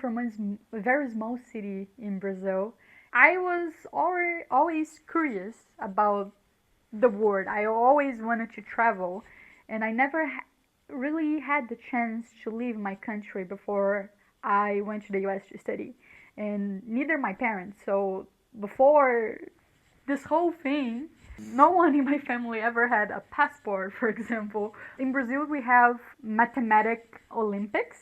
from a very small city in Brazil. I was always curious about the world. I always wanted to travel, and I never really had the chance to leave my country before I went to the US to study, and neither my parents. So before this whole thing, no one in my family ever had a passport, for example. In Brazil, we have mathematic Olympics,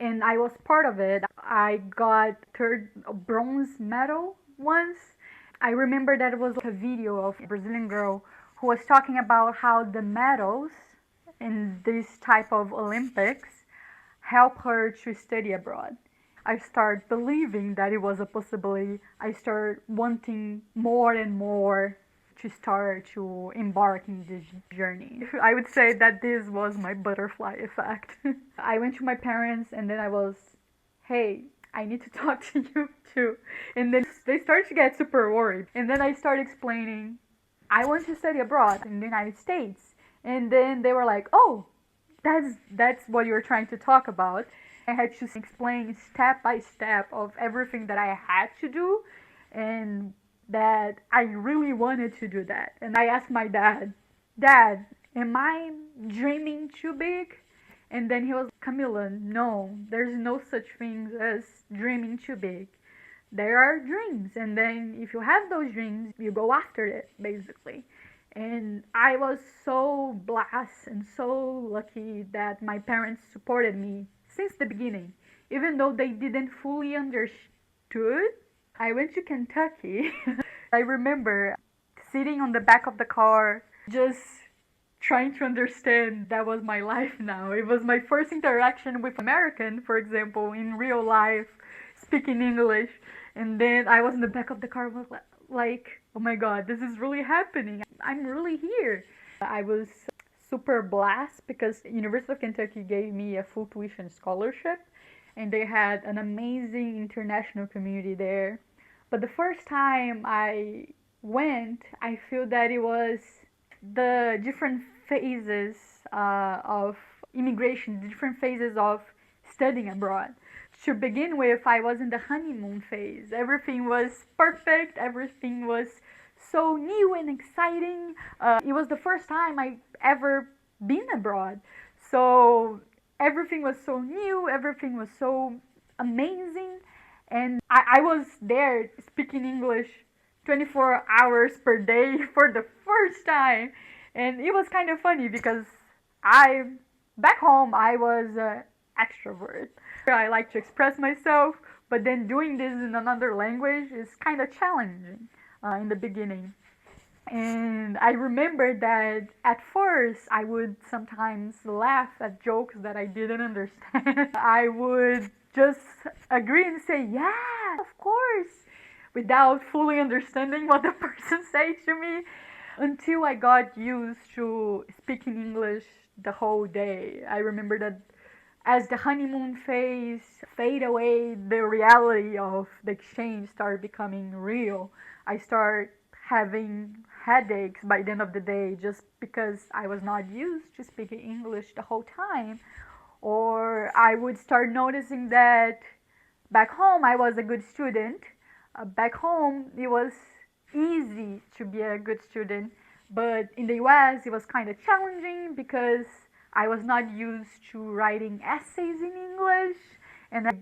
and I was part of it. I got third bronze medal once. I remember that it was a video of a Brazilian girl who was talking about how the medals in this type of Olympics help her to study abroad. I started believing that it was a possibility. I started wanting more and more to start to embark in this journey. I would say that this was my butterfly effect. I went to my parents and then I was, hey, I need to talk to you too. And then they started to get super worried. And then I started explaining, I want to study abroad in the United States. And then they were like, oh, that's what you're trying to talk about. I had to explain step by step of everything that I had to do and that I really wanted to do that. And I asked my dad, Dad, am I dreaming too big? And then he was, Camilla, no, there's no such thing as dreaming too big. There are dreams, and then if you have those dreams, you go after it, basically. And I was so blessed and so lucky that my parents supported me since the beginning, even though they didn't fully understood. I went to Kentucky. I remember sitting on the back of the car, just trying to understand that was my life now. It was my first interaction with American, for example, in real life, speaking English. And then I was in the back of the car, was like, oh my God, this is really happening. I'm really here. I was super blessed because University of Kentucky gave me a full tuition scholarship, and they had an amazing international community there. But the first time I went, I feel that it was the different phases of immigration, the different phases of studying abroad. To begin with, I was in the honeymoon phase. Everything was perfect, everything was so new and exciting. It was the first time I ever been abroad. So everything was so new, everything was so amazing. And I was there speaking English 24 hours per day for the first time. And it was kind of funny because back home, I was an extrovert. I like to express myself, but then doing this in another language is kind of challenging in the beginning. And I remember that at first I would sometimes laugh at jokes that I didn't understand. I would just agree and say, yeah, of course, without fully understanding what the person said to me, until I got used to speaking English the whole day. I remember that as the honeymoon phase fade away, the reality of the exchange started becoming real. I started having headaches by the end of the day just because I was not used to speaking English the whole time. Or I would start noticing that back home I was a good student. Back home it was easy to be a good student, but in the US it was kind of challenging because I was not used to writing essays in English, and I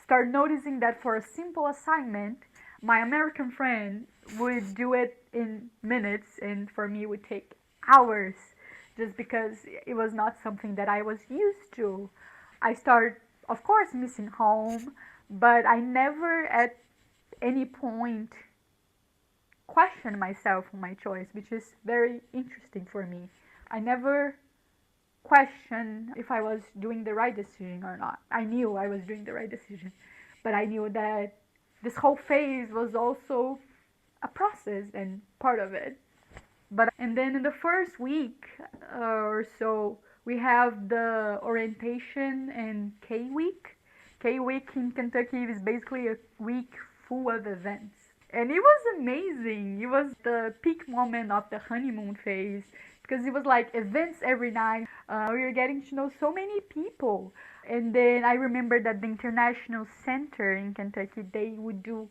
started noticing that for a simple assignment, my American friend would do it in minutes, and for me it would take hours, just because it was not something that I was used to. I started, of course, missing home, but I never at any point questioned myself on my choice, which is very interesting for me. I never question if I was doing the right decision or not. I knew I was doing the right decision, but I knew that this whole phase was also a process and part of it. And then in the first week or so, we have the orientation and K week. K week in Kentucky is basically a week full of events. And it was amazing. It was the peak moment of the honeymoon phase because it was like events every night. We were getting to know so many people. And then I remember that the International Center in Kentucky, they would do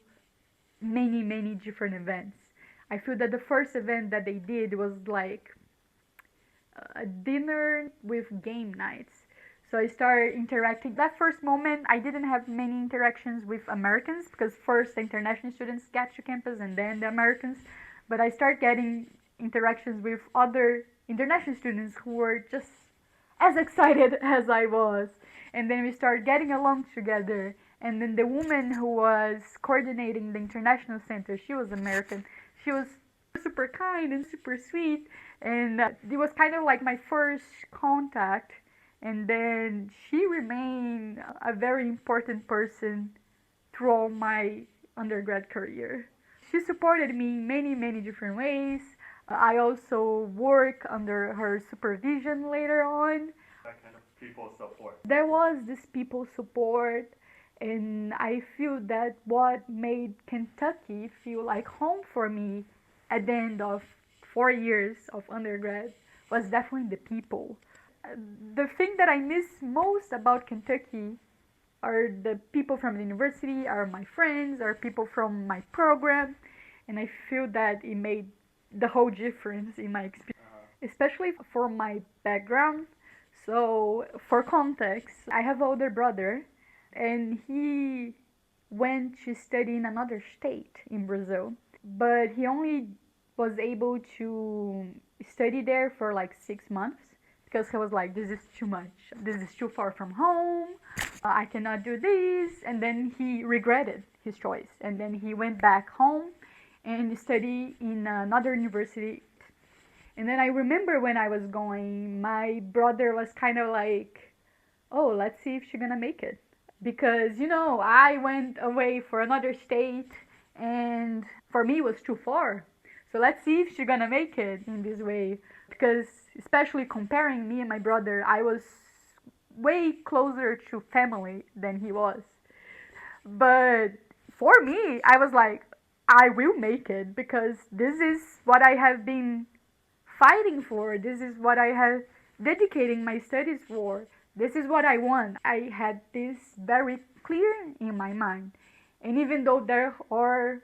many, many different events. I feel that the first event that they did was like a dinner with game nights. So I started interacting. That first moment, I didn't have many interactions with Americans because first the international students get to campus and then the Americans. But I started getting interactions with other international students who were just as excited as I was. And then we started getting along together. And then the woman who was coordinating the international center, she was American. She was super kind and super sweet. And it was kind of like my first contact. And then she remained a very important person throughout my undergrad career. She supported me in many, many different ways. I also work under her supervision later on. That kind of people support. There was this people support, and I feel that what made Kentucky feel like home for me at the end of 4 years of undergrad was definitely the people. The thing that I miss most about Kentucky are the people from the university, are my friends, are people from my program, and I feel that it made the whole difference in my experience, especially for my background. So, for context, I have an older brother, and he went to study in another state in Brazil, but he only was able to study there for like 6 months because he was like, this is too much, this is too far from home, I cannot do this. And then he regretted his choice, and then he went back home and studied in another university. And then I remember when I was going, my brother was kind of like, oh, let's see if she's gonna make it. Because, I went away for another state and for me it was too far. So let's see if she's gonna make it in this way. Because, especially comparing me and my brother, I was way closer to family than he was. But for me, I was like, I will make it because this is what I have been fighting for. This is what I have dedicating my studies for. This is what I want. I had this very clear in my mind. And even though there are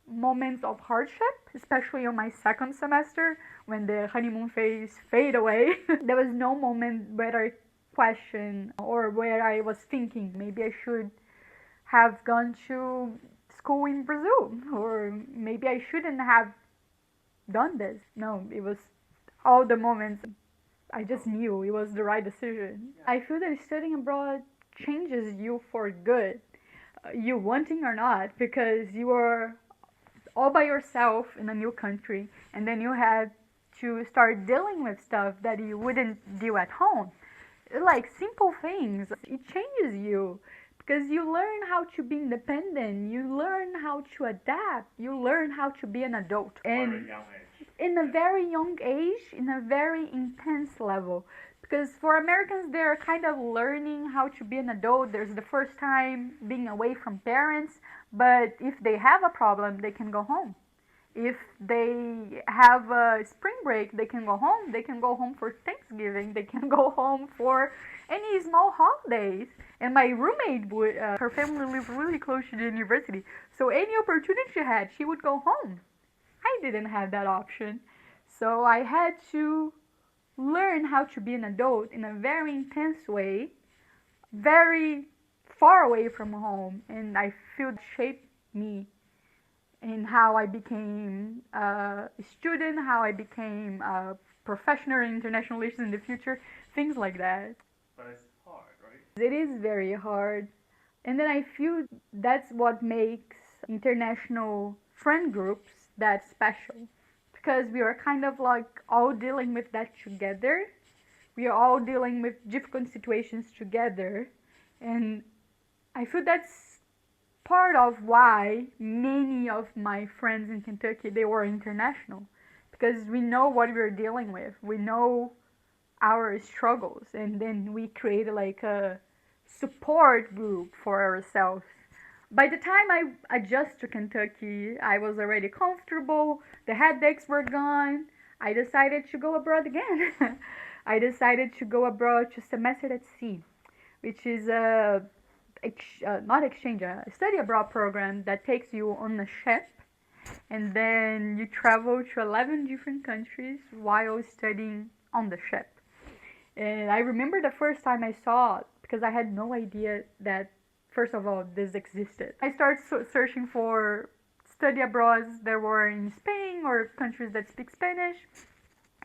moments of hardship, especially on my second semester when the honeymoon phase fade away, there was no moment where I questioned or where I was thinking maybe I should have gone to school in Brazil or maybe I shouldn't have done this. No, it was all the moments I just knew it was the right decision. I feel that studying abroad changes you for good, you wanting or not, because you are all by yourself in a new country, and then you had to start dealing with stuff that you wouldn't deal at home. Like simple things, it changes you because you learn how to be independent, you learn how to adapt, you learn how to be an adult. And in a very young age, in a very intense level. Because for Americans, they're kind of learning how to be an adult. There's the first time being away from parents, but if they have a problem, they can go home. If they have a spring break, they can go home. They can go home for Thanksgiving. They can go home for any small holidays. And my roommate would, her family lived really close to the university. So any opportunity she had, she would go home. I didn't have that option. So I had to learn how to be an adult in a very intense way, very far away from home. And I feel it shaped me in how I became a student, how I became a professional in international relations in the future, things like that. But it's hard, right? It is very hard. And then I feel that's what makes international friend groups that special. Because we are kind of like all dealing with that together. We are all dealing with difficult situations together. And I feel that's part of why many of my friends in Kentucky, they were international. Because we know what we're dealing with. We know our struggles. And then we create like a support group for ourselves. By the time I adjusted to Kentucky, I was already comfortable. The headaches were gone. I decided to go abroad again. I decided to go abroad to semester at sea. which is a not exchange, a study abroad program that takes you on a ship, and then you travel to 11 different countries while studying on the ship. And I remember the first time I saw it because I had no idea that, first of all, this existed. I started searching for study abroads that were in Spain or countries that speak Spanish,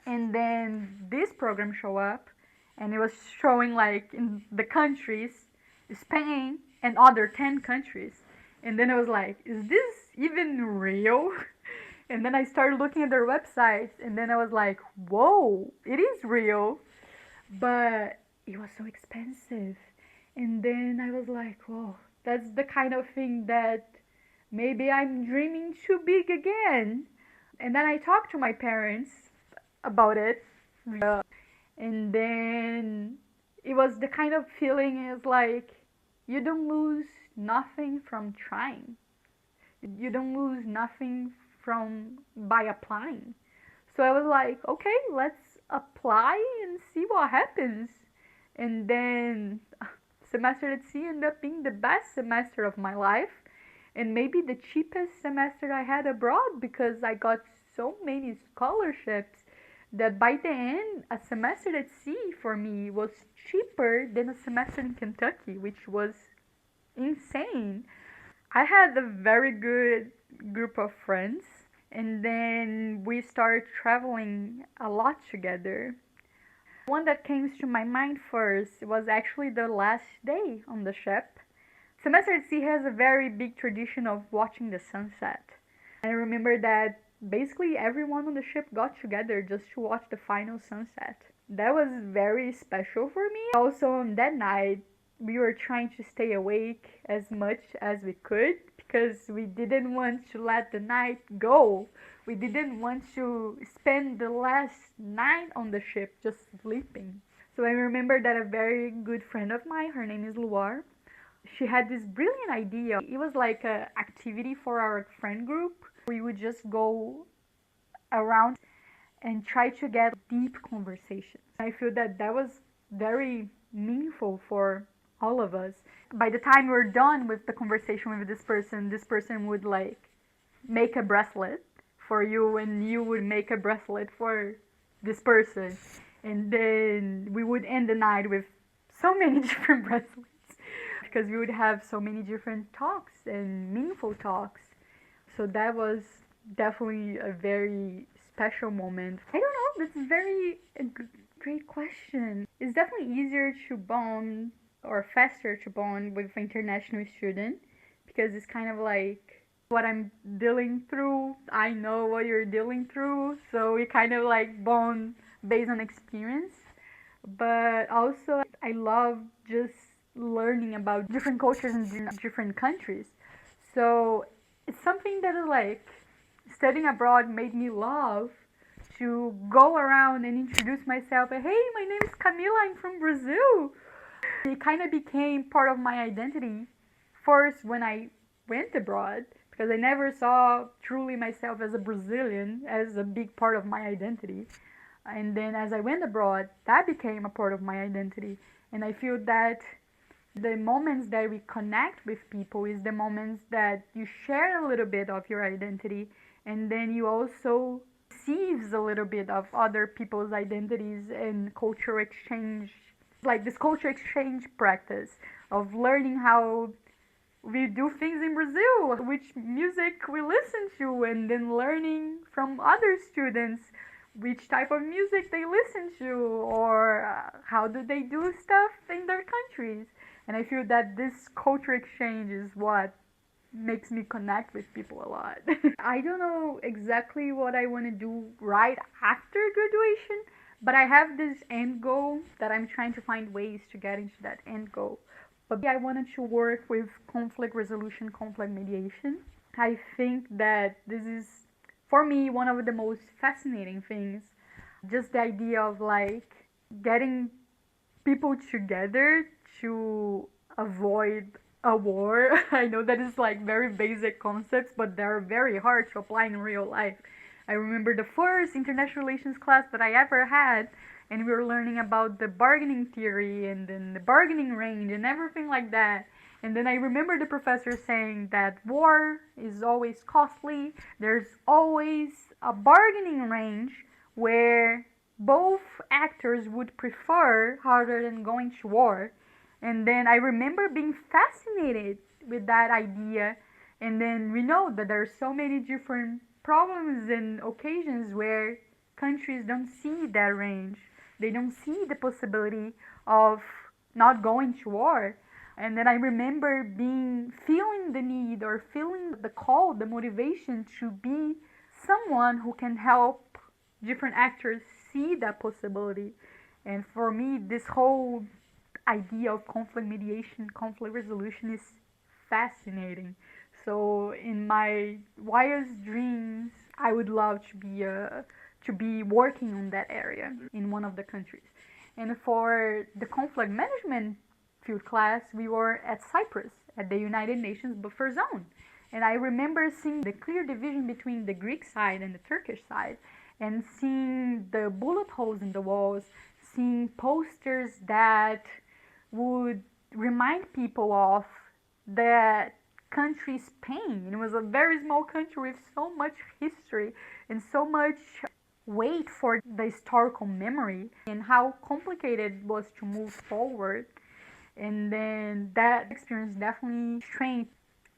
and then this program showed up, and it was showing like in the countries, Spain and other 10 countries. And then I was like, is this even real? And then I started looking at their websites, and then I was like, whoa, it is real. But it was so expensive. And then I was like, oh, that's the kind of thing that maybe I'm dreaming too big again. And then I talked to my parents about it. And then it was the kind of feeling is like you don't lose nothing from trying. You don't lose nothing from by applying. So I was like, okay, let's apply and see what happens. And then semester at sea ended up being the best semester of my life, and maybe the cheapest semester I had abroad because I got so many scholarships that by the end, a semester at sea for me was cheaper than a semester in Kentucky, which was insane. I had a very good group of friends, and then we started traveling a lot together. One that came to my mind first was actually the last day on the ship. Semester at Sea has a very big tradition of watching the sunset. I remember that basically everyone on the ship got together just to watch the final sunset. That was very special for me. Also, on that night, we were trying to stay awake as much as we could because we didn't want to let the night go. We didn't want to spend the last night on the ship just sleeping. So I remember that a very good friend of mine, her name is Luar, she had this brilliant idea. It was like an activity for our friend group. We would just go around and try to get deep conversations. I feel that that was very meaningful for all of us. By the time we're done with the conversation with this person would like make a bracelet for you, and you would make a bracelet for this person. And then we would end the night with so many different bracelets because we would have so many different talks and meaningful talks. So that was definitely a very special moment. I don't know, that's very great question. It's definitely easier to bond or faster to bond with an international student because it's kind of like what I'm dealing through, I know what you're dealing through, so we kind of like bond based on experience. But also, I love just learning about different cultures in different countries. So it's something that is like studying abroad made me love to go around and introduce myself. Hey, my name is Camila, I'm from Brazil. It kind of became part of my identity first when I went abroad because I never saw truly myself as a Brazilian as a big part of my identity. And then as I went abroad, that became a part of my identity. And I feel that the moments that we connect with people is the moments that you share a little bit of your identity, and then you also receive a little bit of other people's identities and cultural exchange, like this culture exchange practice of learning how we do things in Brazil, which music we listen to, and then learning from other students which type of music they listen to, or how do they do stuff in their countries. And I feel that this culture exchange is what makes me connect with people a lot. I don't know exactly what I want to do right after graduation, but I have this end goal that I'm trying to find ways to get into that end goal. But I wanted to work with conflict resolution, conflict mediation. I think that this is, for me, one of the most fascinating things. Just the idea of like getting people together to avoid a war. I know that is like very basic concepts, but they're very hard to apply in real life. I remember the first international relations class that I ever had. and we were learning about the bargaining theory and then the bargaining range and everything like that. And then I remember the professor saying that war is always costly. There's always a bargaining range where both actors would prefer rather than going to war. And then I remember being fascinated with that idea. And then we know that there are so many different problems and occasions where countries don't see that range. They don't see the possibility of not going to war. And then I remember feeling the need or feeling the call, the motivation to be someone who can help different actors see that possibility. And for me, this whole idea of conflict mediation, conflict resolution is fascinating. So in my wildest dreams, I would love to be working on that area in one of the countries. And for the conflict management field class, we were at Cyprus at the United Nations buffer zone. And I remember seeing the clear division between the Greek side and the Turkish side, and seeing the bullet holes in the walls, seeing posters that would remind people of that country's pain. It was a very small country with so much history and so much weight for the historical memory, and how complicated it was to move forward. And then that experience definitely strengthened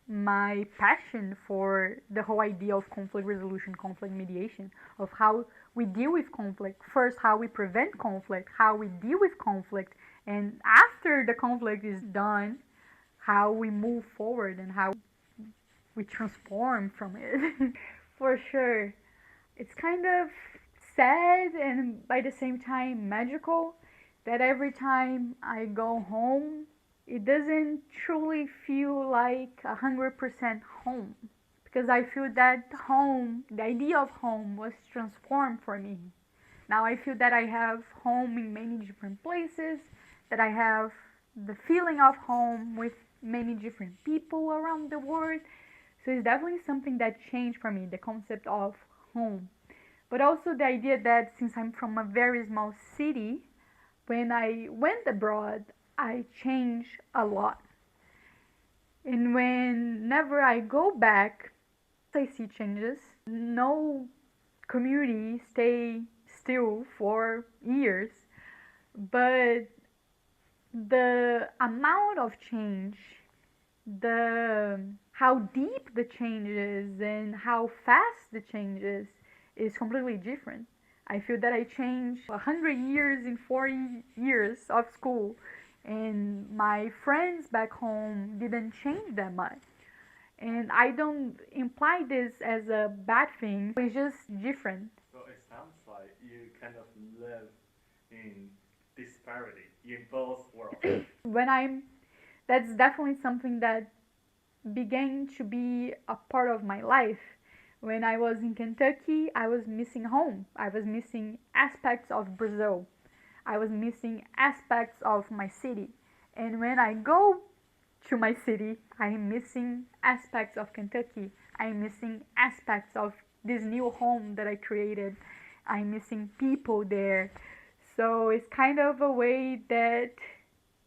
my passion for the whole idea of conflict resolution, conflict mediation, of how we deal with conflict. First, how we prevent conflict, how we deal with conflict, and after the conflict is done, how we move forward and how we transform from it. For sure. It's kind of sad and by the same time magical that every time I go home, it doesn't truly feel like 100% home. Because I feel that home, the idea of home, was transformed for me. Now I feel that I have home in many different places, that I have the feeling of home with many different people around the world. So it's definitely something that changed for me, the concept of home. But also the idea that since I'm from a very small city, when I went abroad, I changed a lot. And whenever I go back, I see changes. No community stay still for years, but the amount of change, the how deep the change is and how fast the change is completely different. I feel that I changed 100 years in 4 years of school, and my friends back home didn't change that much. And I don't imply this as a bad thing, it's just different. So it sounds like you kind of live in disparity in both worlds. When I'm, that's definitely something that began to be a part of my life. When I was in Kentucky, I was missing home. I was missing aspects of Brazil. I was missing aspects of my city. And when I go to my city, I'm missing aspects of Kentucky. I'm missing aspects of this new home that I created. I'm missing people there. So it's kind of a way that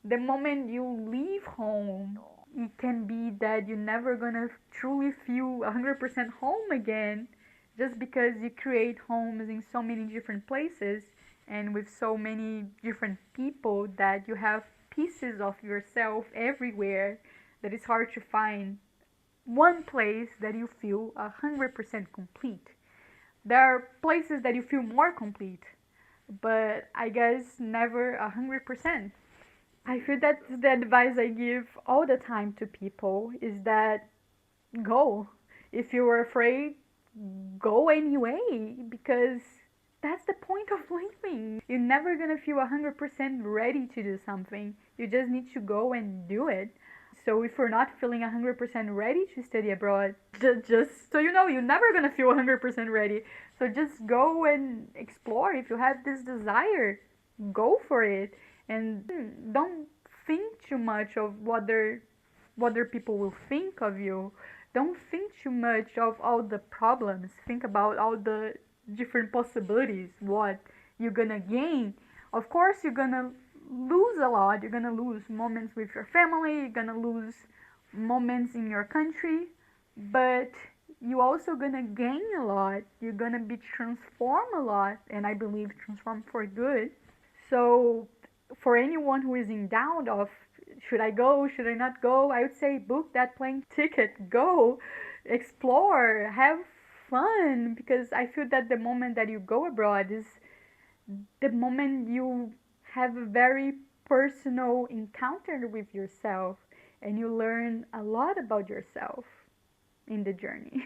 the moment you leave home, it can be that you're never gonna truly feel 100% home again, just because you create homes in so many different places and with so many different people that you have pieces of yourself everywhere, that it's hard to find one place that you feel 100% complete. There are places that you feel more complete, but I guess never 100%. I feel that the advice I give all the time to people is that go. If you're afraid, go anyway, because that's the point of living. You're never gonna feel 100% ready to do something. You just need to go and do it. So if you're not feeling 100% ready to study abroad, just so you know, you're never gonna feel 100% ready. So just go and explore. If you have this desire, go for it. And don't think too much of what other people will think of you. Don't think too much of all the problems. Think about all the different possibilities, what you're gonna gain Of course, you're gonna lose a lot. You're gonna lose moments with your family. You're gonna lose moments in your country, but you also gonna gain a lot. You're gonna be transformed a lot, and I believe transformed for good. So, for anyone who is in doubt of should I go, should I not go, I would say book that plane ticket, go, explore, have fun, because I feel that the moment that you go abroad is the moment you have a very personal encounter with yourself and you learn a lot about yourself in the journey.